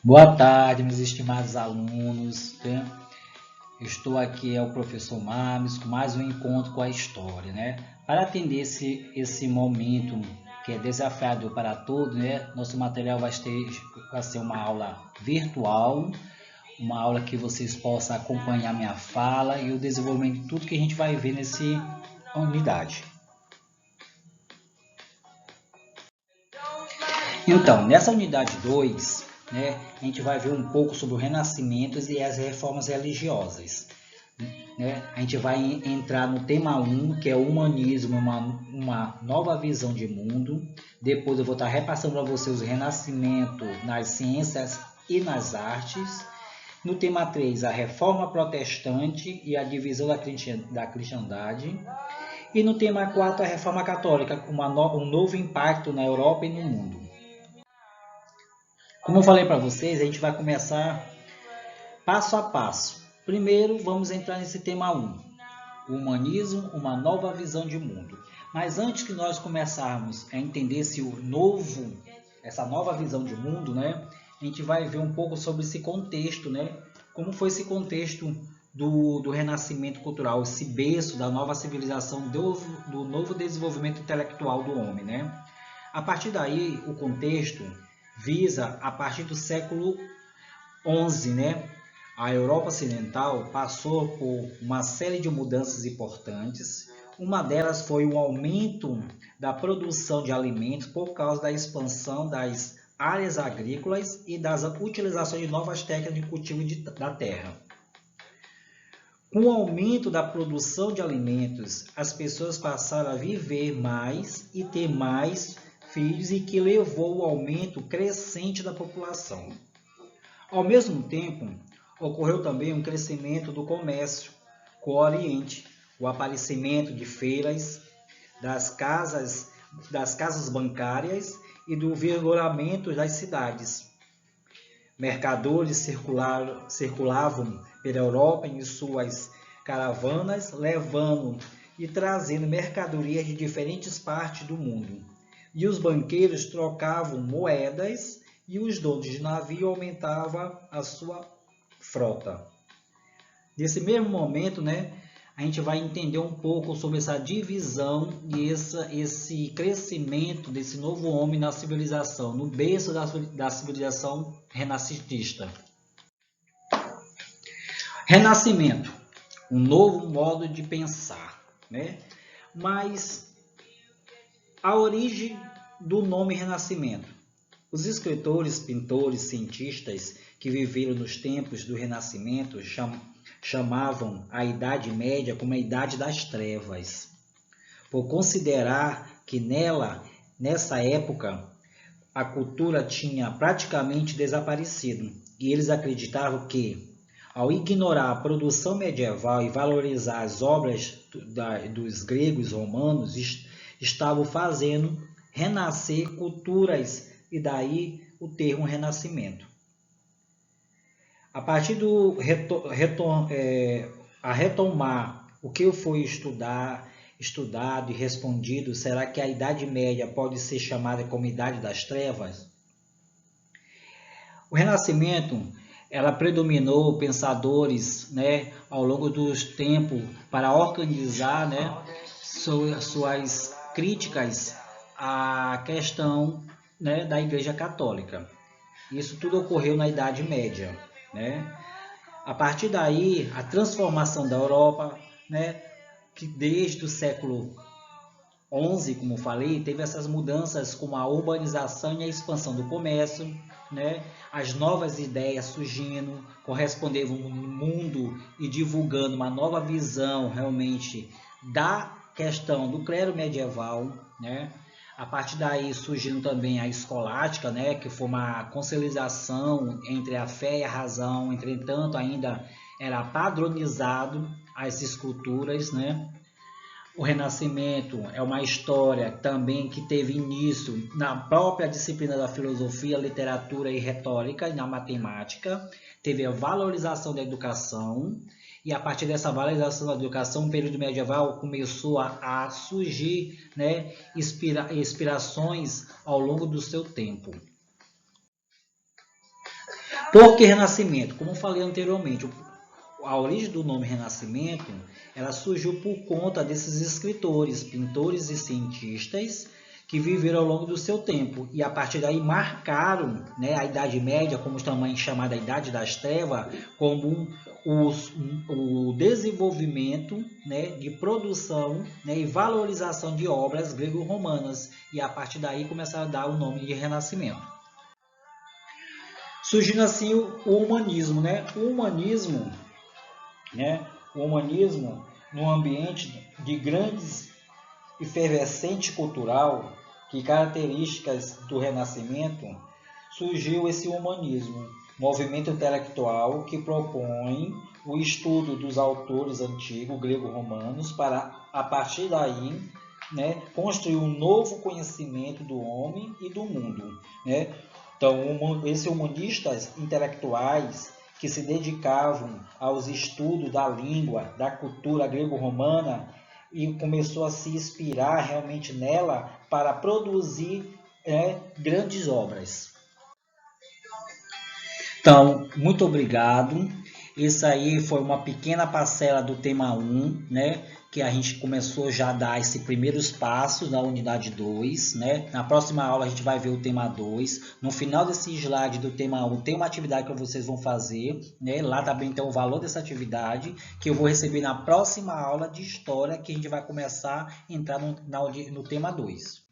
Boa tarde, meus estimados alunos, né? Estou aqui, é o professor Mames, com mais um encontro com a história, né? Para atender esse momento que é desafiador para todos, né? Nosso material vai ser uma aula virtual, uma aula que vocês possam acompanhar minha fala e o desenvolvimento de tudo que a gente vai ver nessa unidade. Então, nessa unidade 2, né, a gente vai ver um pouco sobre o Renascimento e as reformas religiosas. Né? A gente vai entrar no tema 1, que é o humanismo, uma nova visão de mundo. Depois eu vou estar repassando para vocês o Renascimento nas ciências e nas artes. No tema 3, a reforma protestante e a divisão da cristandade. E no tema 4, a reforma católica, um novo impacto na Europa e no mundo. Como eu falei para vocês, a gente vai começar passo a passo. Primeiro, vamos entrar nesse tema 1, o humanismo, uma nova visão de mundo. Mas antes que nós começarmos a entender essa nova visão de mundo, né, a gente vai ver um pouco sobre esse contexto, né, como foi esse contexto do renascimento cultural, esse berço da nova civilização, do novo desenvolvimento intelectual do homem, né? A partir daí, o contexto visa, a partir do século XI, né? A Europa Ocidental passou por uma série de mudanças importantes. Uma delas foi o aumento da produção de alimentos por causa da expansão das áreas agrícolas e das utilizações de novas técnicas de cultivo da terra. Com o aumento da produção de alimentos, as pessoas passaram a viver mais e ter mais filhos, e que levou ao aumento crescente da população. Ao mesmo tempo, ocorreu também um crescimento do comércio com o Oriente, o aparecimento de feiras, das casas bancárias e do vigoramento das cidades. Mercadores circulavam pela Europa em suas caravanas, levando e trazendo mercadorias de diferentes partes do mundo. E os banqueiros trocavam moedas e os donos de navio aumentavam a sua frota. Nesse mesmo momento, né, a gente vai entender um pouco sobre essa divisão e esse crescimento desse novo homem na civilização, no berço da civilização renascentista. Renascimento, um novo modo de pensar, né? Mas a origem do nome Renascimento. Os escritores, pintores, cientistas que viveram nos tempos do Renascimento chamavam a Idade Média como a Idade das Trevas, por considerar que nessa época, a cultura tinha praticamente desaparecido, e eles acreditavam que, ao ignorar a produção medieval e valorizar as obras dos gregos e romanos, estavam fazendo renascer culturas, e daí o termo renascimento. A partir a retomar o que foi estudado e respondido, será que a Idade Média pode ser chamada como Idade das Trevas? O Renascimento, ela predominou pensadores, né, ao longo dos tempos para organizar, né, suas críticas à questão, né, da Igreja Católica. Isso tudo ocorreu na Idade Média, né? A partir daí, a transformação da Europa, né, que desde o século XI, como falei, teve essas mudanças como a urbanização e a expansão do comércio, né? As novas ideias surgindo, correspondendo no mundo e divulgando uma nova visão realmente da questão do clero medieval, né? A partir daí surgindo também a escolástica, né, que foi uma conciliação entre a fé e a razão. Entretanto, ainda era padronizado as esculturas, né? O Renascimento é uma história também que teve início na própria disciplina da filosofia, literatura e retórica, na matemática. Teve a valorização da educação, e a partir dessa valorização da educação, o período medieval começou a surgir, né, inspirações ao longo do seu tempo. Por que Renascimento? Como eu falei anteriormente, a origem do nome Renascimento, ela surgiu por conta desses escritores, pintores e cientistas que viveram ao longo do seu tempo e a partir daí marcaram, né, a Idade Média, como também chamada Idade das Trevas, como o desenvolvimento, né, de produção, né, e valorização de obras grego-romanas e a partir daí começaram a dar o nome de Renascimento. Surgindo assim o humanismo, né? O humanismo num ambiente de grandes efervescente cultural, que características do Renascimento, surgiu esse humanismo, movimento intelectual que propõe o estudo dos autores antigos grego-romanos para, a partir daí, né, construir um novo conhecimento do homem e do mundo, né? Então, esses humanistas intelectuais que se dedicavam aos estudos da língua, da cultura grego-romana, e começou a se inspirar realmente nela para produzir grandes obras. Então, muito obrigado. Isso aí foi uma pequena parcela do tema 1, né? Que a gente começou já a dar esses primeiros passos na unidade 2, né? Na próxima aula a gente vai ver o tema 2. No final desse slide do tema 1 tem uma atividade que vocês vão fazer, né? Lá também tem o valor dessa atividade que eu vou receber na próxima aula de História, que a gente vai começar a entrar no tema 2.